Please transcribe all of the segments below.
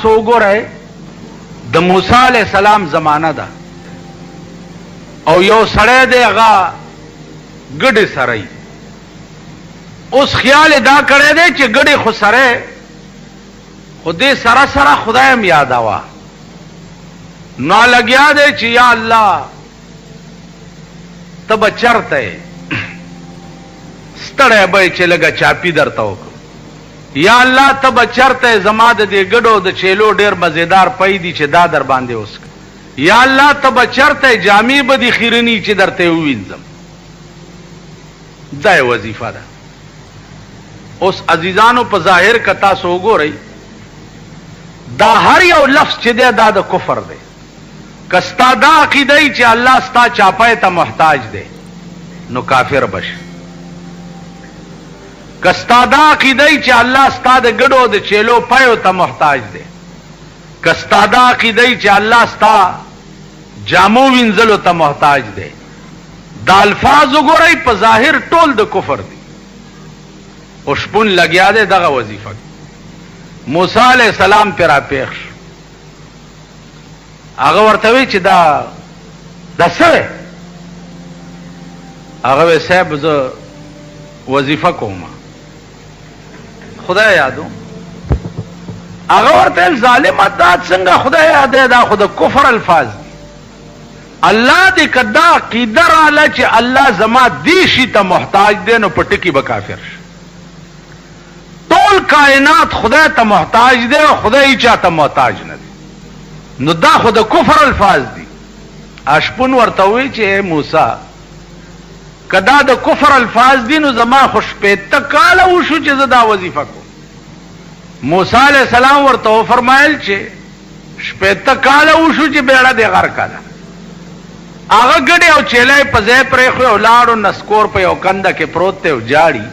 سو ګورئ د موسی علیہ السلام زمانہ ده او یو سړی دی هغه ګډې سره اوس خیال دا کړی دی چې ګډې خو سره خو دې سره سره خدای هم یادوه نو لګیا دی چې یا الله ته به چرته یې ستړی به یې چې لږه چاپي درته وکړو یا الله ته به چرته زما د دې ګډو د چیلو ډېر مزیدار پی دي چې دا در باندې اوس یا الله ته به چرته جامې به دي خیرني چې درته ووینځم دا یې وظیفه ده اوس عزیزانو په ظاهر که تاسو وګورئ دا هر یو لفظ چې دی دا د کفر دی که ستا دا عقیده ای چې الله ستا چاپای ته محتاج دی نو کافر بش که ستا دا عقیده ای چې الله ستا د ګډو د چیلو پایو ته محتاج دی که ستا دا عقیده ای چې الله ستا جامو وینځلو ته محتاج دی دا الفاظ وګورئ په ظاهر ټول د کفر دی او شپون لګیا دی دغه وظیفه موسی علیہ السلام پر راپیښ شو هغه ورته وی چې دا څه هغه وی صاحب زه وظیفه کوم خدای یادو هغه ورته ظالم دا څنګه خدای یاد دا خود کفر الفاظ دي الله دې کدا عقیده رااله چې الله زما دې شي ته محتاج دی نو په ټکي به کافر شي ټول کائنات خدای ته محتاج دی او خدای چا ته محتاج نه دی نو دا خو د کفر الفاظ دي اشپون ورته وی چې موسی کدا د کفر الفاظ دي نو زما خوش پېته کاله وشو چې زه دا وظیفه کوم موسی علیہ السلام ورته فرمایل چې شپېته کاله وشو چې بیړه دې غر کاله هغه ګډې او چیلې په ځای پرېښوی او لاړو نسکور په یو کنده کې پروت دی او جاړي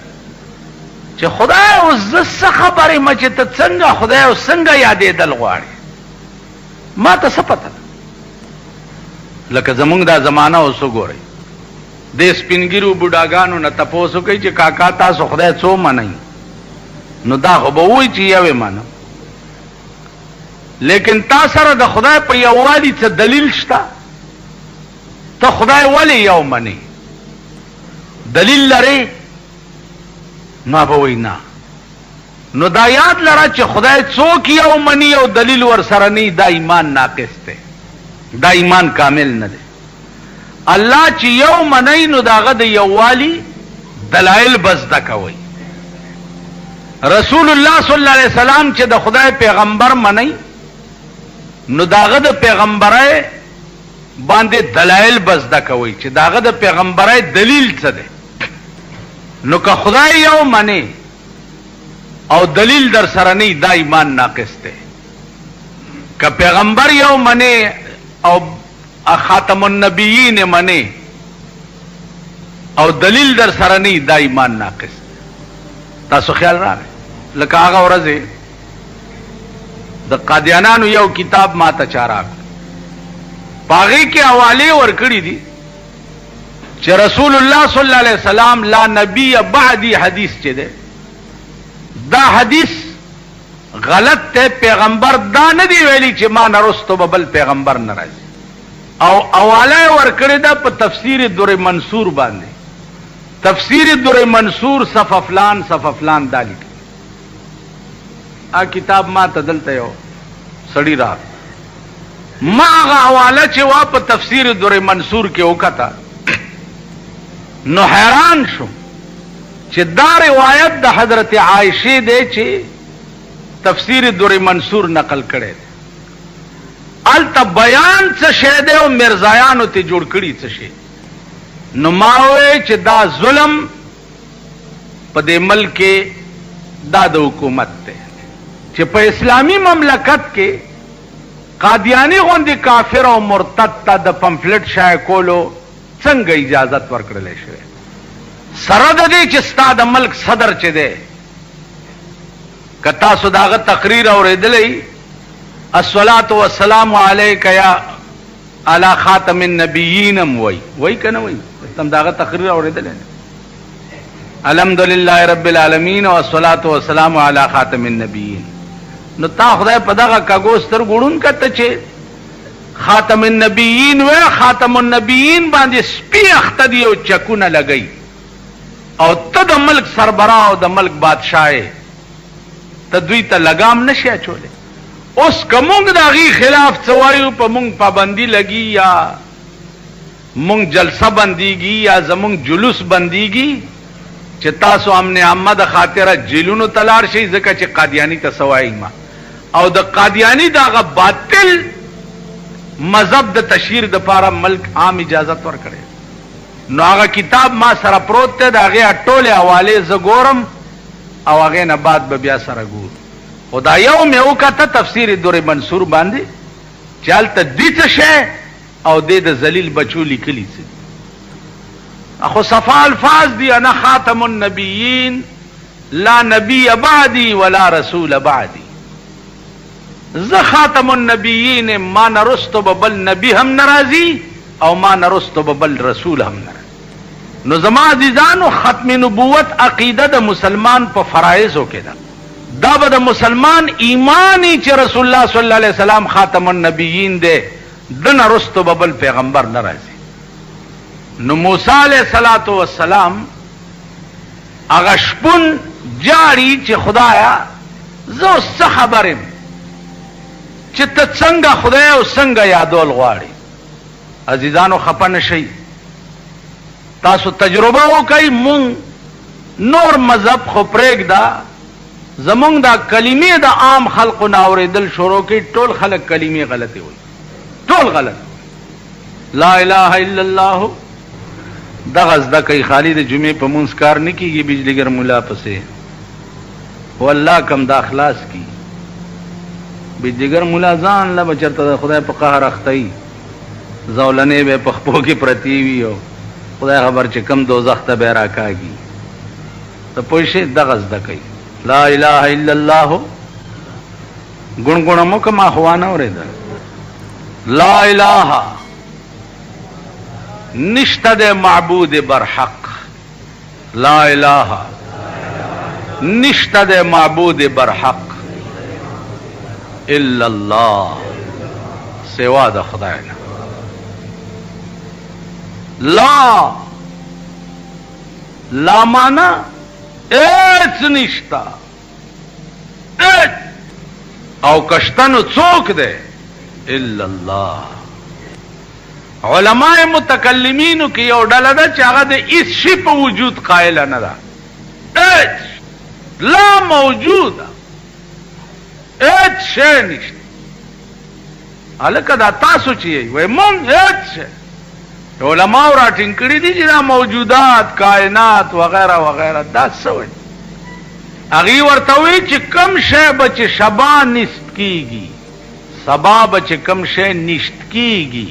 چې خدای اوس زه څه خبرې یم چې ته څنګه خدای او څنګه یادېدل غواړې ما ته څه پته لکه زمونږ دا زمانه اوس وګورئ د سپینګیرو بوډاګانو نه تپوس کوي چې کاکا تاسو خدای څو منئ نو دا خو به وایي چې یوې منم لیکن تا سره د خدای په یووالي څه دلیل شته ته خدای ولې یو منې دلیل لرې نو به وایي نه نو دا یاد لره چې خدای څوک یو مني او دلیل ورسره نه دا ایمان ناقص دی دا ایمان کامل نه دی الله چې یو منئ نو داغه د یووالي دلایل بس زده کوئ رسول الله صلی الله علیه وسلم چې د خدای پیغمبر منئ نو داغه د پیغمبرای باندې دلایل بس زده کوئ چې داغه د پیغمبرای دلیل څه دی نو که خدای یو منئ او دلیل در سره نه دا ایمان ناقص دی که پیغمبر یو منئ او خاتم النبیین منی او دلیل در سره نه دا ایمان ناقص تاسو خیال راغی لکه هغه ورځې د قادیانانو یو کتاب ما ته چاراک پاغي کې حواله ورکړي دي چې رسول الله صلی الله علیه وسلم لا نبی بعدی حدیث چي ده دا حدیث غلط ته پیغمبر دا نه دی ویلي چې ما نرستو بل پیغمبر ناراضي او اواله ورکړی دا په تفسیر در منصور باندې تفسیر در منصور صفحه فلان دالی ا کتاب ما تدلته یو سړی را ما هغه حواله چې وا په تفسیر در منصور کې وکړه نو حیران شو چې دا روایت د حضرت عائشه دی چې تفسیر در منصور نقل کړي الته بیان څه شه دی او مرزایانو ته جوړ کړي څه شي نو ما وې چې دا ظلم په دې ملک دا د حکومت ته چې په اسلامی مملکت کې قادیانی غوندي کافر او مرتد ته د پمفلټ شای کولو څنګه اجازه ورکړل شي سره د دې چې ستا د ملک صدر چي دی کتا سو داغه تقریر اوریدلې الصلاة والسلام علیک یا علی خاتم النبیین وای کنه وای تم داغه تقریر اوریدل الحمدلله رب العالمین والصلاة والسلام علی خاتم النبیین نو تا خدای په دغه کاګوستر ګړون کته چې خاتم النبیین و خاتم النبیین باندې سپی اخته دی او چکونه لګی او ته د ملک سربراه او د ملک بادشاہ ته دوی ته لګام نشي اچولې. اوس کومګ د هغې خلاف څه وایو په مونږ پابندي لګي یا مونږ جلسه بندیږي یا زمونږ جلوس بندیږي چې تاسو امن عامه د خاطره جیلونو ته لاړ شئ ځکه چې قادیاني ته څه وایي ما او د قادیاني د هغه باطل مذهب د تشهیر دپاره ملک عام اجازت ورکړی. نو هغه کتاب ما سره پروت دی د هغې ټولې حوالې زه ګورم او هغې نه بعد به بیا سره ګورو. خو دا یو مې وکته تفسیر در منصور باندې چې هلته دي څه شی او دې د ذلیل بچو لیکلي څه خو صفا الفاظ دی انا خاتم النبیین لا نبی بعدی ولا رسول بعدی. ز خاتم النبیین ما نرستو ببل نبی هم ناراضی او ما نرستو ببل رسول هم ناراضی. نو زما عزیزانو ختم نبوت عقیده د مسلمان په فرایضو کې ده. دا به د مسلمان ایمانی چې رسول الله صلی الله علیه وسلم خاتم النبیین دی د نرستو ببل پیغمبر ناراضی. نو موسی علیہ الصلوۃ والسلام هغه شپون جاری چې خدایا زه څه خبرم چې ته څنګه خدای او څنګه یادول غواړي. عزیزانو خپه نشئ تاسو تجربه وکئ مونږ نور مذهب خو پرېږده زمونږ دا کلمې د عام خلقو نه اورېدل شروع کړي ټول خلک کلمې غلطې وایي ټول غلط. لا اله الا الله دغه زده کوي خالی د جمعې په مونځ کار نه کېږي بجلیګر ملا پسې خو الله کم دا خلاص کی بجلیګر ملا ځان له به چېرته د خدای په قهر اخته زولنې به په خپو کې پرتې وي او خدای خبر چې کم دوزخ ته به یې راکاږي. ته پوه شئ دغه زده کوي لا اله الا الله ګونګونه مو که ما خو وانه اورېده. لا اله نشته د معبود برحق لا اله نشته د معبود برحق الا الله سوا د خدای نه. لا معنا هیڅ نشته او کشتنو څوک دی الا الله. علماء متکلمینو کې یو ډله ده چې هغه د هیڅ شي په وجود قایله نه ده. لا موجوده هیڅ شی نشته. هلکه دا تاسو چې یې وایي مونږ هیڅ شی علماو راټینګ کړي دي چې دا موجودات کائنات وغیره وغیره دا څه وایي هغې ورته وایي چې کم شی به چې شبا نشت کېږي سبا به چې کم شی نشت کېږي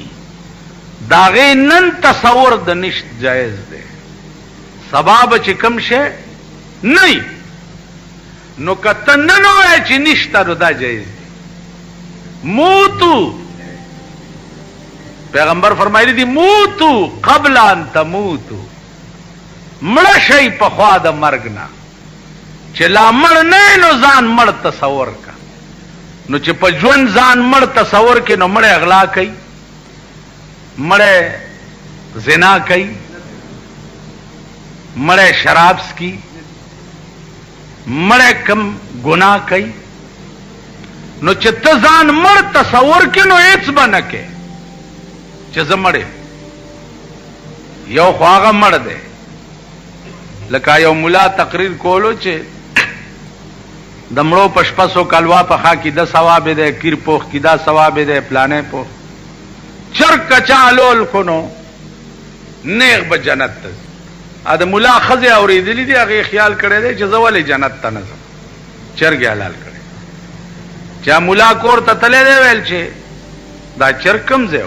داغه نن تصور د نشت جایز دی سبا به چې کم شی نه نو کته نن وایي چې نشته نو دا جایز دی. موتو پیغمبر فرمایلی دی موتو قبل ان تموتو مړه شئ په خوا د مرګ نه چې لا مړ نه نو ځان مړ تصور کا نو چې په ژوند ځان مړ تصور کې نو مړه اغلا کوي مړه زنا کوي مړه شراب سکي مړه کم ګناه کوي نو چې ته ځان مړ تصور کې نو هیڅ به نه کې چې زه مړ یو خو هغه مړ دی لکه یو ملا تقریر کولو چې د مړو په شپه سو کلوا پخا کې د ثواب دی کیر پوخ کې دا ثواب دی پلانې پوخ چرګ کچا لول کو نو نیغ به جنت ته ا د ملا ښځې اورېدلي دي هغې خیال کړی دی چې زه ولې جنت ته نه ځم چرګ یې حلال کړی چا ملا کور ته تللی دی ویل چې دا چرګ کوم ځای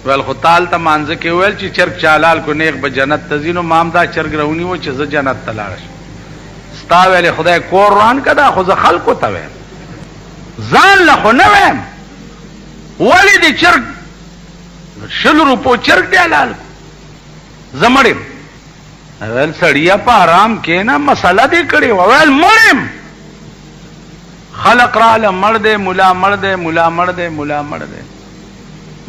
ویل خو تال ته مانځه کې ویل چې چرګ چا حلال کو نیغ به جنت ته ځي نو ما هم دا چرګ راونیو چې زه جنت ته لاړ شم ستا ویلې خدای کور روان که دا خو زه خلکو ته ویم ځان له خو نه ویم ولې دې چرګ 100 روپو چرګ دی حلال کو زه مړ یم ویل سړیا په آرام کښېنه مسله دې کړې وه ویل مړ یم خلق راله مړ دی مولا مړ دی مولا مړ دی مولا مړ دی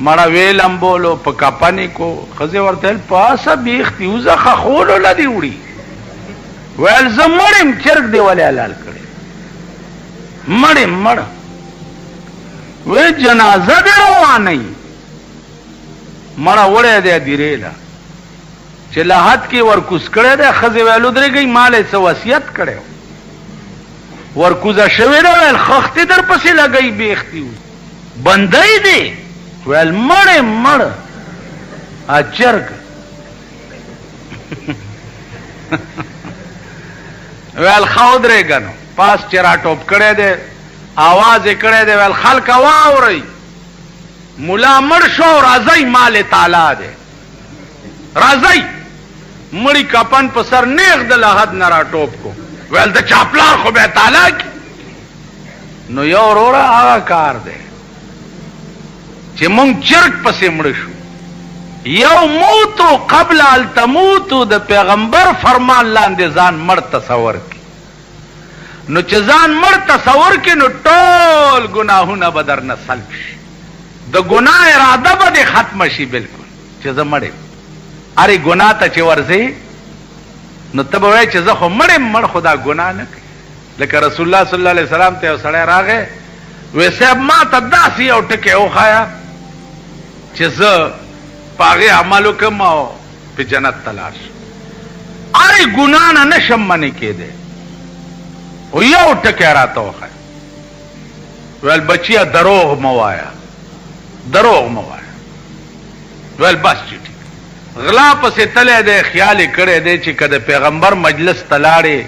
مړه ویل امبولو په کپنې کو ښځې ورته ویل پاسه بیخ دي وزه خخولو له دې وړي ویل زه مړ یم چرګ دی ولې حلال کړی مړ یم مړ وی جنازه دې روانوي مړه وړی دی دیرېله چې لحد کې ورکوز کړی دی ښځې ویل ودرېږئ ما له څه وصیت کړی ورکوزه شوې ده ویل خښتې در پسې لګئ بیختي بندی دی ویل مړ یم مړ چرګ ویل ښه ودرېږه نو پاس چې راټوپ کړی دی آواز یې کړی دی ویل خلکه واورئ ملا مړ شو راځئ مال تعالی دی راځئ مړی کپن په سر نیغ د لحد نه راټوپ کو ویل د چاپلار خو بیا تعالی کی نو یو وروره هغه کار دی چې مونږ چرګ پسې مړه شو یو موتو قبل ان تموتو د پیغمبر فرمان لاندې ځان مړ تصور کی نو چې ځان مړ تصور کی نو ټول ګناهونه به درنه سلب شي د ګناه اراده به دې ختمه شي بلکل چې زه مړ یم ارې ګناه ته چې ورځې نو ته به وایې چې زه خو مړ یم مړ خو دا ګناه نه کوي لکه رسول الله صلی الله علیه وسلم ته یو سړی راغی وی صاحب ما ته داسې یو ټکی وښایه چې زه په هغې عمل وکړم او په جنت ته لاړ شم ارې ګناه نه نشم منې کېدی او یو ټکی راته وښایه ویل بچیه دروغ مه وایه دروغ مه وایه ویل بس چې ټیک غلا پسې تلی دی خیال یې کړی دی چې که د پیغمبر مجلس ته لاړې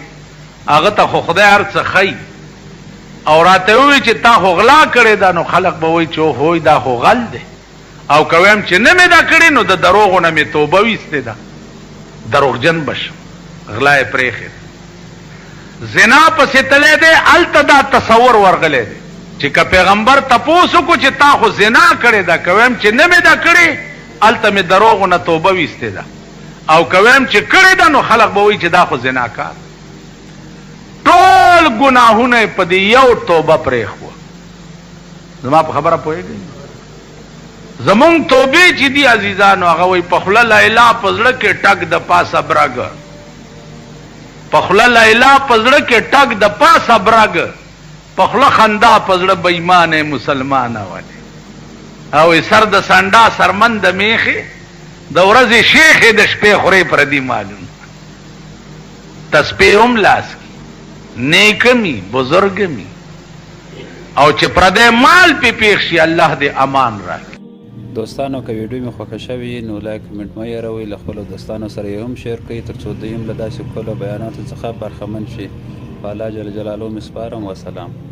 هغه ته خو خدای هر څه ښیي او راته ووایي چې تا خو غلا کړې ده نو خلق به وایي چې اوهوی دا خو غل دی او که ویم چې نه مې دا کړې نو د دروغو نه مې توبه ویستې ده دروغجن بشم غلا یې پرېښې زنا پسې تلی دی هلته دا تصور ورغلی دی چې که پیغمبر تپوس وکړو چې تا خو زنا کړې ده که ویم چې نه مې دا کړې هلته مې دروغو نه توبه ویستې ده او که ویم چې کړې ده نو خلق به وایي چې دا خو زنا کار ټول ګناهونه یې په دې یو توبه پرېښوه زما په خبره پوهېږئ زمونږ توبې چې دي عزیزانو هغه وایي په خوله لیلا په زړه کې ټک د پاسه برګ په خوله لیلا په زړه کې ټک د پاسه برګ په خوله خندا په زړه بېیمانې مسلمانه ولې او سر د سنډا سرمن د میخې د ورځې شیخې د شپې خورې پردي معلوم تسبیح هم لاس کی نیکمی بزرگمی او چې پردی مال پې پیښ شي الله دې امان راکړي دوستانو که ویډیو مې خوښه شوي نو لایک کمنټ مه هېروئ له خپلو دوستانو سره یې هم شیر کړئ تر څو دوی هم له داسې ښکلو بیاناتو څخه برخمن شي په الله جل جلاله مې سپارم وسلام